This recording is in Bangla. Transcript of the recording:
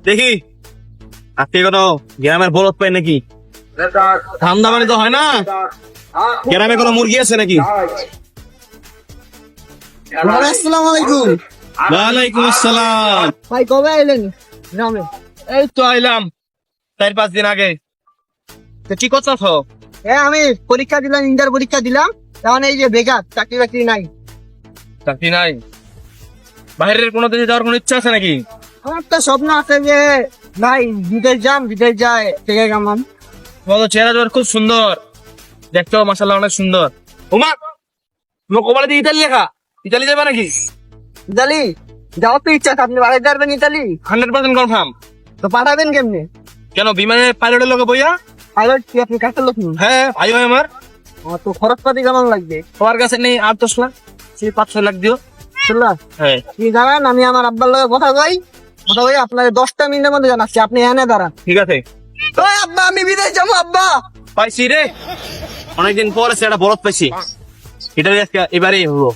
দেখি আজকে কোনো গ্রামের বলদ পাই নাকি? ধান্দা বানি তো হয় না, গ্রামে কোনো মুরগি আছে নাকি? আসসালামু আলাইকুম। ওয়ালাইকুম আসসালাম। ভাই কবে এলেন গ্রামে? এই তো আইলাম 4-5 দিন আগে। তো কি করছস? আমি পরীক্ষা দিলাম, ইন্টার পরীক্ষা দিলাম, তখন এই যে বেকার, চাকরি বাকরি নাই। চাকরি নাই? বাইরের কোনো দেশে যাওয়ার কোনো ইচ্ছা আছে নাকি? আমার তো স্বপ্ন আছে যে ভাই বিদেশ যাম, বিদেশ যায় থেকে কামাম। তোমার তো চেহারা জোর খুব সুন্দর, দেখতেও মাশাআল্লাহ অনেক সুন্দর। উমা তুমি কপালে দিয়ে ইতালি লেখা, ইতালি যাবে নাকি? ইতালি যাওয়ার তো ইচ্ছা আছে, আপনি বাড়াই যাবেন ইতালি? 100% কনফার্ম। তো পাঠাবেন কেমনে? কেন বিমানে পাইলটের লোকে বইয়া? পাইলট কি আপনি কাছের লোক নি? হ্যাঁ ভাই হয় আমার। আমার তো খরচপাতি কেমন লাগবে? তোমার কাছে নেই 8-10 লাখ, সেই 5-6 লাখ দিও। শুনলা হ্যাঁ কি জানেন, আমি আমার আব্বার লগে কথা কই, আপনার 10টা মিনিটের মধ্যে জানাচ্ছি, আপনি এনে দাঁড়ান। ঠিক আছে। ওই আব্বা, আমি বিদেশ যাবো আব্বা। পাইছি রে, অনেকদিন পর একটা বরফ পাইছি, এটা আজকে এবারেই হলো।